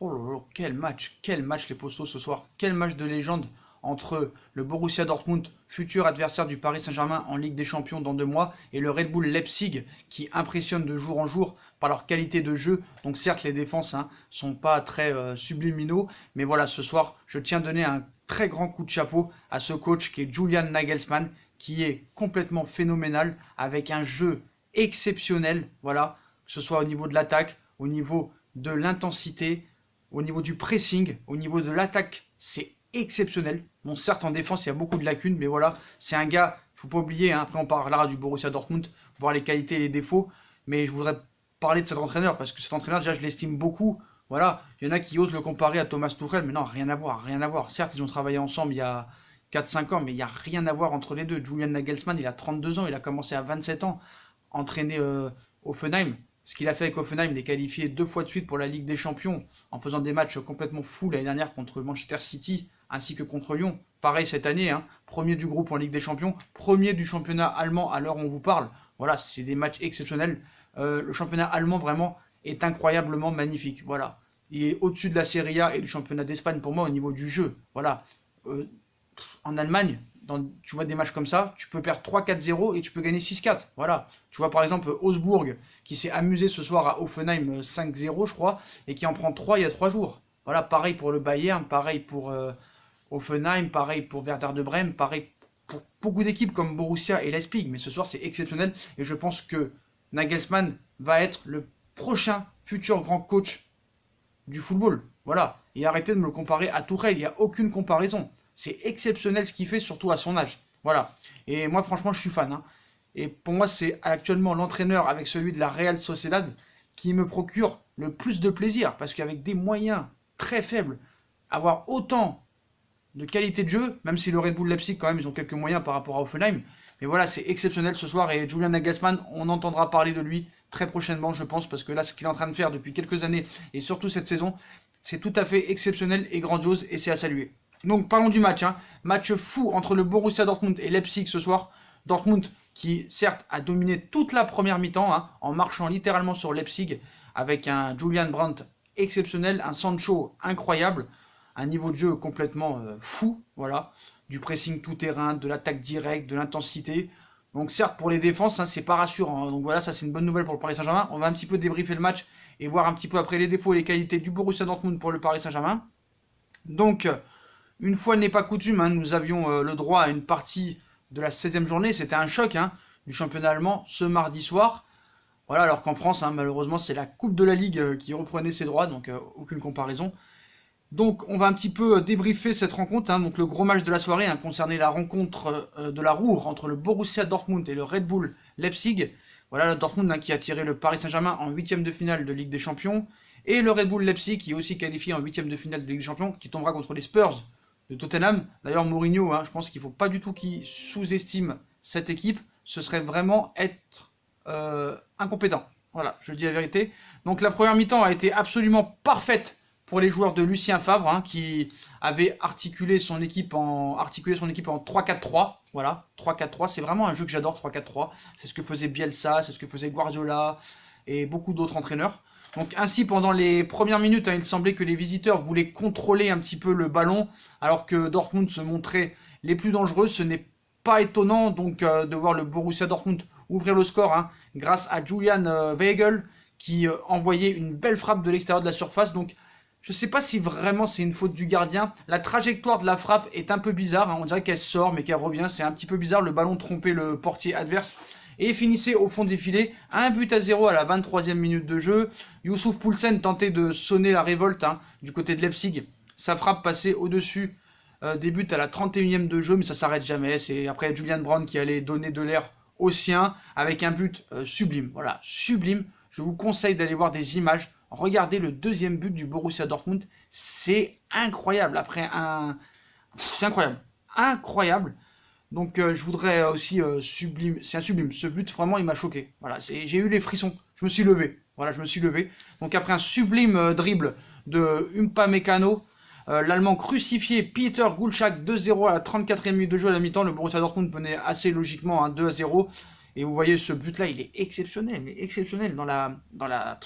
Oh là là, quel match les Postos ce soir, quel match de légende entre le Borussia Dortmund, futur adversaire du Paris Saint-Germain en Ligue des Champions dans 2 mois, et le Red Bull Leipzig qui impressionne de jour en jour par leur qualité de jeu. Donc certes les défenses sont pas très subliminaux, mais voilà, ce soir je tiens à donner un très grand coup de chapeau à ce coach qui est Julian Nagelsmann, qui est complètement phénoménal, avec un jeu exceptionnel, voilà, que ce soit au niveau de l'attaque, au niveau de l'intensité, au niveau du pressing, au niveau de l'attaque, c'est exceptionnel. Bon, certes, en défense, il y a beaucoup de lacunes, mais voilà, c'est un gars, faut pas oublier, après on parlera du Borussia Dortmund, voir les qualités et les défauts, mais je voudrais parler de cet entraîneur, parce que cet entraîneur, déjà, je l'estime beaucoup. Voilà, il y en a qui osent le comparer à Thomas Tuchel, mais non, rien à voir, rien à voir. Certes, ils ont travaillé ensemble il y a 4-5 ans, mais il n'y a rien à voir entre les deux. Julian Nagelsmann, il a 32 ans, il a commencé à 27 ans, entraîné Hoffenheim. Ce qu'il a fait avec Hoffenheim, il est qualifié 2 fois de suite pour la Ligue des Champions, en faisant des matchs complètement fous l'année dernière contre Manchester City, ainsi que contre Lyon. Pareil cette année, premier du groupe en Ligue des Champions, premier du championnat allemand à l'heure où on vous parle. Voilà, c'est des matchs exceptionnels. Le championnat allemand, vraiment, est incroyablement magnifique. Voilà. Il est au-dessus de la Serie A et du championnat d'Espagne pour moi au niveau du jeu. Voilà. En Allemagne, tu vois des matchs comme ça, tu peux perdre 3-4-0 et tu peux gagner 6-4. Voilà. Tu vois par exemple Augsbourg qui s'est amusé ce soir à Hoffenheim 5-0 je crois, et qui en prend 3 il y a 3 jours. Voilà, pareil pour le Bayern, pareil pour Hoffenheim, pareil pour Werder de Brême, pareil pour beaucoup d'équipes comme Borussia et Leipzig. Mais ce soir c'est exceptionnel et je pense que Nagelsmann va être le prochain futur grand coach du football. Voilà. Et arrêtez de me le comparer à Tuchel, il n'y a aucune comparaison. C'est exceptionnel ce qu'il fait, surtout à son âge. Voilà. Et moi, franchement, je suis fan. Et pour moi, c'est actuellement l'entraîneur avec celui de la Real Sociedad qui me procure le plus de plaisir. Parce qu'avec des moyens très faibles, avoir autant de qualité de jeu, même si le Red Bull Leipzig, quand même, ils ont quelques moyens par rapport à Hoffenheim. Mais voilà, c'est exceptionnel ce soir. Et Julian Nagelsmann, on entendra parler de lui très prochainement, je pense. Parce que là, ce qu'il est en train de faire depuis quelques années, et surtout cette saison, c'est tout à fait exceptionnel et grandiose. Et c'est à saluer. Donc parlons du match, match fou entre le Borussia Dortmund et Leipzig ce soir. Dortmund qui certes a dominé toute la première mi-temps en marchant littéralement sur Leipzig avec un Julian Brandt exceptionnel, un Sancho incroyable, un niveau de jeu complètement fou, voilà, du pressing tout terrain, de l'attaque directe, de l'intensité. Donc certes pour les défenses c'est pas rassurant, donc voilà, ça c'est une bonne nouvelle pour le Paris Saint-Germain. On va un petit peu débriefer le match et voir un petit peu après les défauts et les qualités du Borussia Dortmund pour le Paris Saint-Germain. Donc une fois n'est pas coutume, nous avions le droit à une partie de la 16e journée. C'était un choc du championnat allemand ce mardi soir. Voilà, alors qu'en France, malheureusement, c'est la Coupe de la Ligue qui reprenait ses droits, donc aucune comparaison. Donc on va un petit peu débriefer cette rencontre. Donc le gros match de la soirée concernait la rencontre de la Ruhr entre le Borussia Dortmund et le Red Bull Leipzig. Voilà, le Dortmund qui a tiré le Paris Saint-Germain en 8e de finale de Ligue des Champions. Et le Red Bull Leipzig qui est aussi qualifié en 8e de finale de Ligue des Champions, qui tombera contre les Spurs de Tottenham. D'ailleurs Mourinho, je pense qu'il ne faut pas du tout qu'il sous-estime cette équipe. Ce serait vraiment être incompétent. Voilà, je dis la vérité. Donc la première mi-temps a été absolument parfaite pour les joueurs de Lucien Favre, qui avait articulé son équipe en 3-4-3. Voilà, 3-4-3, c'est vraiment un jeu que j'adore, 3-4-3. C'est ce que faisait Bielsa, c'est ce que faisait Guardiola et beaucoup d'autres entraîneurs. Donc ainsi, pendant les premières minutes, il semblait que les visiteurs voulaient contrôler un petit peu le ballon, alors que Dortmund se montrait les plus dangereux. Ce n'est pas étonnant donc de voir le Borussia Dortmund ouvrir le score grâce à Julian Weigl qui envoyait une belle frappe de l'extérieur de la surface. Donc je ne sais pas si vraiment c'est une faute du gardien. La trajectoire de la frappe est un peu bizarre. On dirait qu'elle sort mais qu'elle revient. C'est un petit peu bizarre. Le ballon trompait le portier adverse et finissait au fond des filets. 1-0 à la 23e minute de jeu. Youssouf Poulsen tentait de sonner la révolte du côté de Leipzig. Sa frappe passait au-dessus des buts à la 31e de jeu, mais ça s'arrête jamais. C'est après Julian Brandt qui allait donner de l'air au sien avec un but sublime. Voilà, sublime. Je vous conseille d'aller voir des images. Regardez le deuxième but du Borussia Dortmund. C'est incroyable. C'est incroyable. Incroyable. Donc je voudrais aussi sublime. C'est un sublime. Ce but vraiment il m'a choqué. Voilà, j'ai eu les frissons. Je me suis levé. Voilà, je me suis levé. Donc après un sublime dribble de Upamecano, l'Allemand crucifié Peter Gulchak 2-0 à la 34e minute de jeu à la mi-temps. Le Borussia Dortmund menait assez logiquement 2-0. Et vous voyez ce but-là, il est exceptionnel. Dans la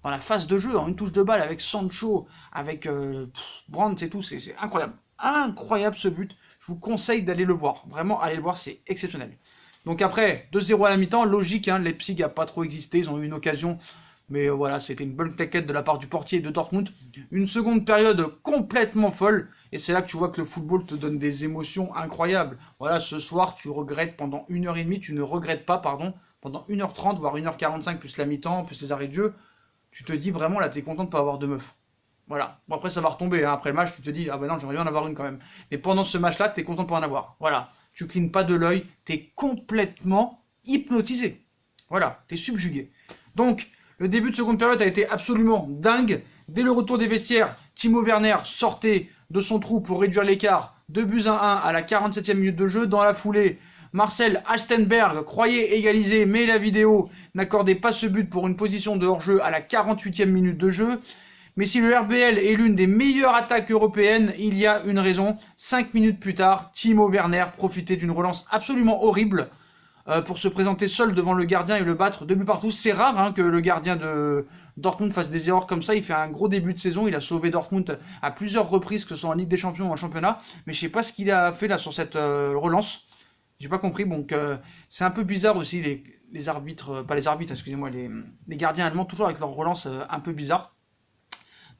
dans la phase de jeu, en une touche de balle avec Sancho, avec Brandt et tout, c'est incroyable. Incroyable ce but, je vous conseille d'aller le voir, vraiment allez le voir, c'est exceptionnel. Donc après, 2-0 à la mi-temps, logique, hein, Leipzig n'a pas trop existé, ils ont eu une occasion, mais voilà, c'était une bonne claquette de la part du portier de Dortmund. Une seconde période complètement folle, et c'est là que tu vois que le football te donne des émotions incroyables. Voilà, ce soir, tu regrettes pendant 1h30, tu ne regrettes pas, pardon, pendant 1h30, voire 1h45, plus la mi-temps, plus les arrêts de jeu, tu te dis vraiment, là, t'es content de ne pas avoir de meuf. Voilà. Bon, après, ça va retomber. Hein. Après le match, tu te dis, ah ben non, j'aimerais bien en avoir une quand même. Mais pendant ce match-là, t'es content de pas en avoir. Voilà. Tu clignes pas de l'œil, t'es complètement hypnotisé. Voilà, t'es subjugué. Donc, le début de seconde période a été absolument dingue. Dès le retour des vestiaires, Timo Werner sortait de son trou pour réduire l'écart. 2-1 à la 47e minute de jeu. Dans la foulée, Marcel Halstenberg croyait égaliser, mais la vidéo n'accordait pas ce but pour une position de hors-jeu à la 48e minute de jeu. Mais si le RBL est l'une des meilleures attaques européennes, il y a une raison. 5 minutes plus tard, Timo Werner profitait d'une relance absolument horrible pour se présenter seul devant le gardien et le battre 2 buts partout. C'est rare hein, que le gardien de Dortmund fasse des erreurs comme ça. Il fait un gros début de saison. Il a sauvé Dortmund à plusieurs reprises, que ce soit en Ligue des Champions ou en championnat. Mais je sais pas ce qu'il a fait là sur cette relance. J'ai pas compris. Donc c'est un peu bizarre aussi les arbitres, pas les arbitres, excusez-moi, les gardiens allemands toujours avec leur relance un peu bizarre.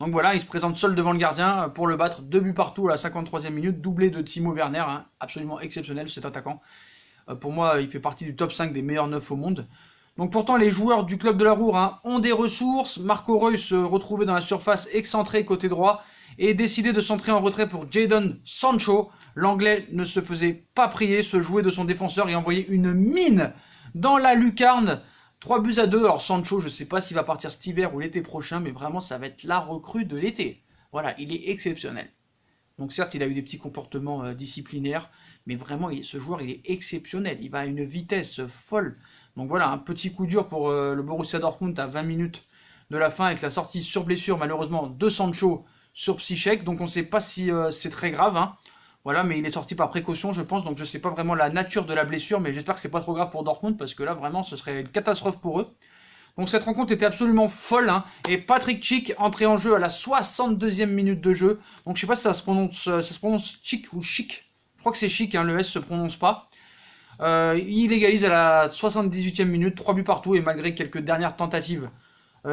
Donc voilà, il se présente seul devant le gardien pour le battre. 2 buts partout à la 53e minute, doublé de Timo Werner, hein, absolument exceptionnel cet attaquant. Pour moi, il fait partie du top 5 des meilleurs 9 au monde. Donc pourtant, les joueurs du club de la Roure hein, ont des ressources. Marco Reus se retrouvait dans la surface excentrée côté droit et décidé de centrer en retrait pour Jadon Sancho. L'Anglais ne se faisait pas prier, se jouait de son défenseur et envoyait une mine dans la lucarne. 3-2. Alors Sancho, je ne sais pas s'il va partir cet hiver ou l'été prochain, mais vraiment ça va être la recrue de l'été. Voilà, il est exceptionnel. Donc certes, il a eu des petits comportements disciplinaires, mais vraiment, ce joueur, il est exceptionnel. Il va à une vitesse folle. Donc voilà, un petit coup dur pour le Borussia Dortmund à 20 minutes de la fin, avec la sortie sur blessure, malheureusement, de Sancho sur Psychek. Donc on ne sait pas si c'est très grave, hein. Voilà, mais il est sorti par précaution, je pense, donc je ne sais pas vraiment la nature de la blessure, mais j'espère que c'est pas trop grave pour Dortmund, parce que là, vraiment, ce serait une catastrophe pour eux. Donc cette rencontre était absolument folle, hein, et Patrick Schick entré en jeu à la 62e minute de jeu. Donc je sais pas si ça se prononce Schick ou Chic. Je crois que c'est Chic, hein, le S se prononce pas. Il égalise à la 78e minute, 3 buts partout, et malgré quelques dernières tentatives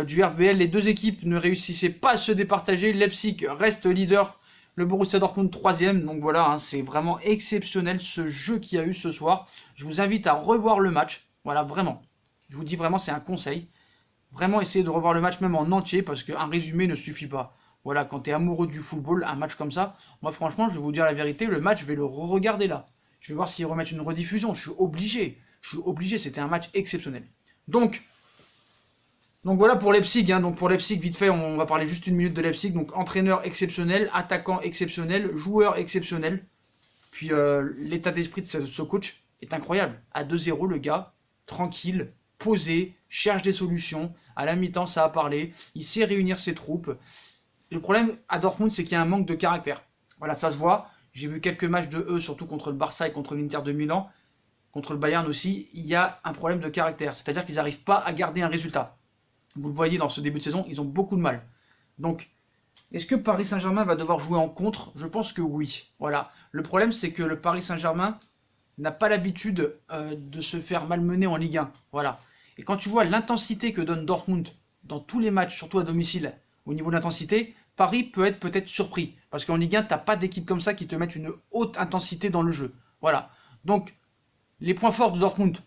du RBL, les deux équipes ne réussissaient pas à se départager. Leipzig reste leader. Le Borussia Dortmund 3e, donc voilà, hein, c'est vraiment exceptionnel ce jeu qu'il y a eu ce soir. Je vous invite à revoir le match, voilà, vraiment. Je vous dis vraiment, c'est un conseil. Vraiment, essayez de revoir le match même en entier, parce qu'un résumé ne suffit pas. Voilà, quand tu es amoureux du football, un match comme ça, moi franchement, je vais vous dire la vérité, le match, je vais le re-regarder là. Je vais voir s'ils remettent une rediffusion, je suis obligé, c'était un match exceptionnel. Donc voilà pour Leipzig, hein. Donc pour Leipzig, vite fait, on va parler juste une minute de Leipzig. Donc entraîneur exceptionnel, attaquant exceptionnel, joueur exceptionnel. Puis l'état d'esprit de ce coach est incroyable. À 2-0, le gars, tranquille, posé, cherche des solutions. À la mi-temps, ça a parlé. Il sait réunir ses troupes. Le problème à Dortmund, c'est qu'il y a un manque de caractère. Voilà, ça se voit. J'ai vu quelques matchs de eux, surtout contre le Barça et contre l'Inter de Milan. Contre le Bayern aussi, il y a un problème de caractère. C'est-à-dire qu'ils n'arrivent pas à garder un résultat. Vous le voyez dans ce début de saison, ils ont beaucoup de mal. Donc, est-ce que Paris Saint-Germain va devoir jouer en contre? Je pense que oui. Voilà. Le problème, c'est que le Paris Saint-Germain n'a pas l'habitude de se faire malmener en Ligue 1. Voilà. Et quand tu vois l'intensité que donne Dortmund dans tous les matchs, surtout à domicile, au niveau de l'intensité, Paris peut être peut-être surpris. Parce qu'en Ligue 1, tu n'as pas d'équipe comme ça qui te mette une haute intensité dans le jeu. Voilà. Donc, les points forts de Dortmund,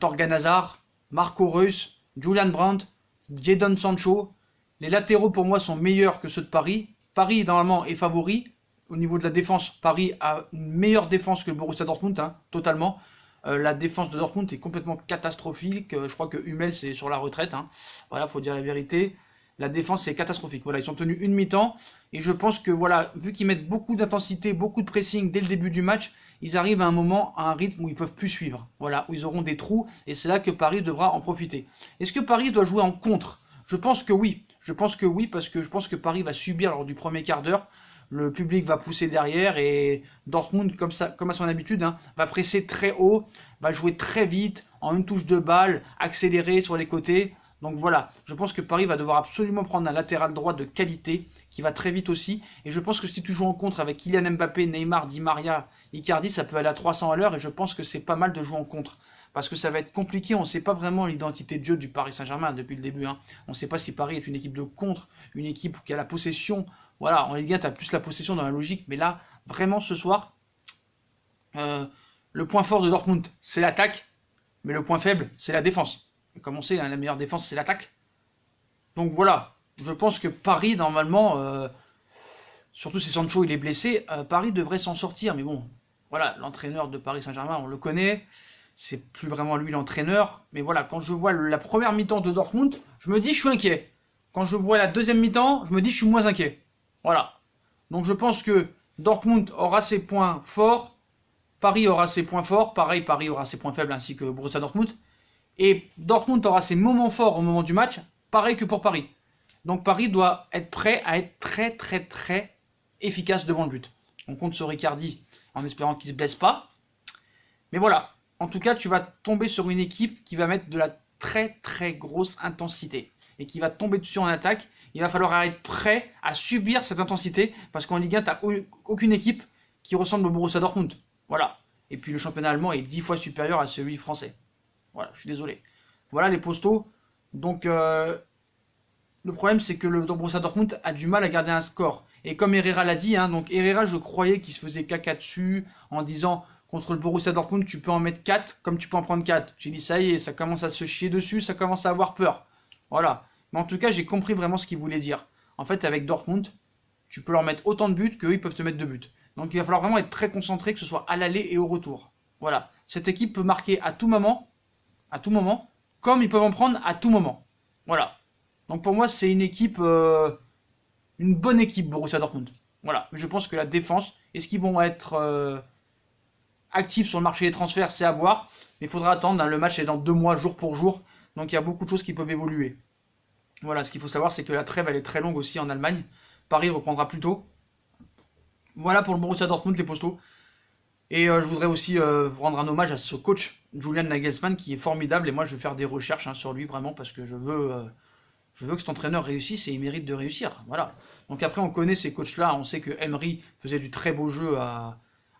Thorgan Hazard, Marco Reus, Julian Brandt, Jadon Sancho. Les latéraux pour moi sont meilleurs que ceux de Paris. Paris normalement est favori. Au niveau de la défense, Paris a une meilleure défense que le Borussia Dortmund, hein, totalement. La défense de Dortmund est complètement catastrophique. Je crois que Hummels est sur la retraite. Hein. Voilà, faut dire la vérité. La défense est catastrophique. Voilà, ils sont tenus une mi-temps. Et je pense que voilà, vu qu'ils mettent beaucoup d'intensité, beaucoup de pressing dès le début du match, ils arrivent à un moment, à un rythme où ils ne peuvent plus suivre. Voilà, où ils auront des trous. Et c'est là que Paris devra en profiter. Est-ce que Paris doit jouer en contre? Je pense que oui. Je pense que oui, parce que je pense que Paris va subir lors du premier quart d'heure. Le public va pousser derrière et Dortmund, comme à son habitude, hein, va presser très haut, va jouer très vite, en une touche de balle, accélérer sur les côtés. Donc voilà, je pense que Paris va devoir absolument prendre un latéral droit de qualité, qui va très vite aussi. Et je pense que si tu joues en contre avec Kylian Mbappé, Neymar, Di Maria, Icardi, ça peut aller à 300 à l'heure. Et je pense que c'est pas mal de jouer en contre. Parce que ça va être compliqué, on ne sait pas vraiment l'identité de jeu du Paris Saint-Germain depuis le début. Hein. On ne sait pas si Paris est une équipe de contre, une équipe qui a la possession. Voilà, en Ligue 1, tu as plus la possession dans la logique. Mais là, vraiment ce soir, le point fort de Dortmund, c'est l'attaque. Mais le point faible, c'est la défense. Et comme on sait, hein, la meilleure défense, c'est l'attaque. Donc voilà, je pense que Paris, normalement, surtout si Sancho il est blessé, Paris devrait s'en sortir. Mais bon, voilà, l'entraîneur de Paris Saint-Germain, on le connaît. C'est plus vraiment lui l'entraîneur. Mais voilà, quand je vois la première mi-temps de Dortmund, je me dis je suis inquiet. Quand je vois la deuxième mi-temps, je me dis je suis moins inquiet. Voilà. Donc je pense que Dortmund aura ses points forts. Paris aura ses points forts. Pareil, Paris aura ses points faibles ainsi que Borussia Dortmund. Et Dortmund aura ses moments forts au moment du match. Pareil que pour Paris. Donc Paris doit être prêt à être très très très efficace devant le but. On compte sur Icardi en espérant qu'il ne se blesse pas. Mais voilà. En tout cas, tu vas tomber sur une équipe qui va mettre de la très très grosse intensité et qui va tomber dessus en attaque. Il va falloir être prêt à subir cette intensité parce qu'en Ligue 1, tu n'as aucune équipe qui ressemble au Borussia Dortmund. Voilà. Et puis le championnat allemand est 10 fois supérieur à celui français. Voilà, je suis désolé. Voilà les postos. Donc le problème c'est que le Borussia Dortmund a du mal à garder un score. Et comme Herrera l'a dit, hein, donc Herrera je croyais qu'il se faisait caca dessus en disant... Contre le Borussia Dortmund, tu peux en mettre 4 comme tu peux en prendre 4. J'ai dit ça y est, ça commence à se chier dessus, ça commence à avoir peur. Voilà. Mais en tout cas, j'ai compris vraiment ce qu'il voulait dire. En fait, avec Dortmund, tu peux leur mettre autant de buts qu'eux, ils peuvent te mettre 2 buts. Donc il va falloir vraiment être très concentré, que ce soit à l'aller et au retour. Voilà. Cette équipe peut marquer à tout moment, comme ils peuvent en prendre à tout moment. Voilà. Donc pour moi, c'est une équipe, une bonne équipe, Borussia Dortmund. Voilà. Mais je pense que la défense, est-ce qu'ils vont être... actif sur le marché des transferts, c'est à voir. Mais il faudra attendre, hein, le match est dans 2 mois, jour pour jour. Donc il y a beaucoup de choses qui peuvent évoluer. Voilà, ce qu'il faut savoir, c'est que la trêve, elle est très longue aussi en Allemagne. Paris reprendra plus tôt. Voilà pour le Borussia Dortmund, les postos. Et je voudrais aussi rendre un hommage à ce coach, Julian Nagelsmann, qui est formidable. Et moi, je vais faire des recherches hein, sur lui, vraiment, parce que je veux que cet entraîneur réussisse et il mérite de réussir. Voilà. Donc après, on connaît ces coachs-là. On sait que Emery faisait du très beau jeu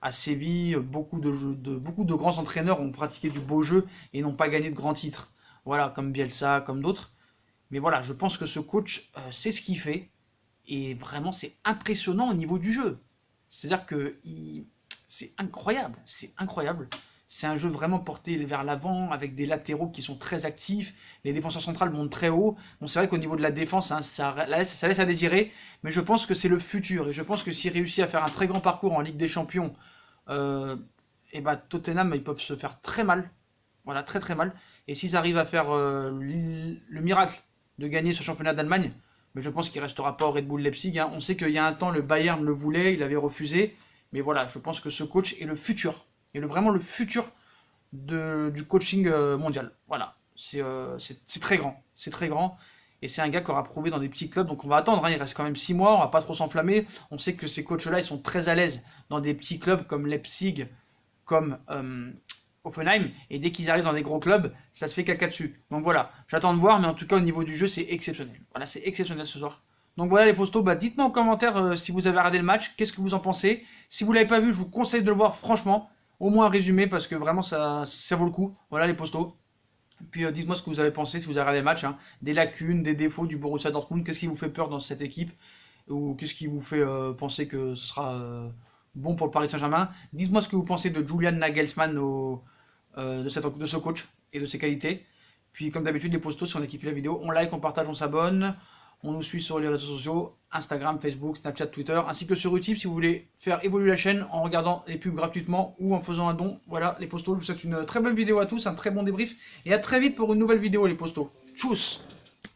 à Séville, beaucoup de grands entraîneurs ont pratiqué du beau jeu et n'ont pas gagné de grands titres. Voilà, comme Bielsa, comme d'autres. Mais voilà, je pense que ce coach sait ce qu'il fait. Et vraiment, c'est impressionnant au niveau du jeu. C'est-à-dire que c'est incroyable. C'est incroyable. C'est un jeu vraiment porté vers l'avant, avec des latéraux qui sont très actifs. Les défenseurs centrales montent très haut. Bon, c'est vrai qu'au niveau de la défense, hein, ça laisse à désirer. Mais je pense que c'est le futur. Et je pense que s'il réussit à faire un très grand parcours en Ligue des Champions, et bah, Tottenham, ils peuvent se faire très mal. Voilà, très très mal. Et s'ils arrivent à faire le miracle de gagner ce championnat d'Allemagne, mais je pense qu'il ne restera pas au Red Bull Leipzig. Hein. On sait qu'il y a un temps, le Bayern le voulait, il avait refusé. Mais voilà, je pense que ce coach est le futur. Et vraiment le futur du coaching mondial. Voilà, c'est très grand. C'est très grand. Et c'est un gars qui aura prouvé dans des petits clubs. Donc on va attendre, hein. Il reste quand même 6 mois, on va pas trop s'enflammer. On sait que ces coachs-là, ils sont très à l'aise dans des petits clubs comme Leipzig, comme Hoffenheim. Et dès qu'ils arrivent dans des gros clubs, ça se fait caca dessus. Donc voilà, j'attends de voir. Mais en tout cas, au niveau du jeu, c'est exceptionnel. Voilà, c'est exceptionnel ce soir. Donc voilà les postos, bah, dites-moi en commentaire si vous avez regardé le match, qu'est-ce que vous en pensez. Si vous ne l'avez pas vu, je vous conseille de le voir franchement. Au moins un résumé parce que vraiment ça vaut le coup. Voilà les postos. Puis dites-moi ce que vous avez pensé si vous avez regardé le match. Hein. Des lacunes, des défauts du Borussia Dortmund. Qu'est-ce qui vous fait peur dans cette équipe? Ou qu'est-ce qui vous fait penser que ce sera bon pour le Paris Saint-Germain? Dites-moi ce que vous pensez de Julian Nagelsmann, de ce coach et de ses qualités. Puis comme d'habitude les postos, si on a kiffé la vidéo, on like, on partage, on s'abonne. On nous suit sur les réseaux sociaux, Instagram, Facebook, Snapchat, Twitter, ainsi que sur YouTube si vous voulez faire évoluer la chaîne en regardant les pubs gratuitement ou en faisant un don. Voilà les postos, je vous souhaite une très bonne vidéo à tous, un très bon débrief et à très vite pour une nouvelle vidéo les postos. Tchuss!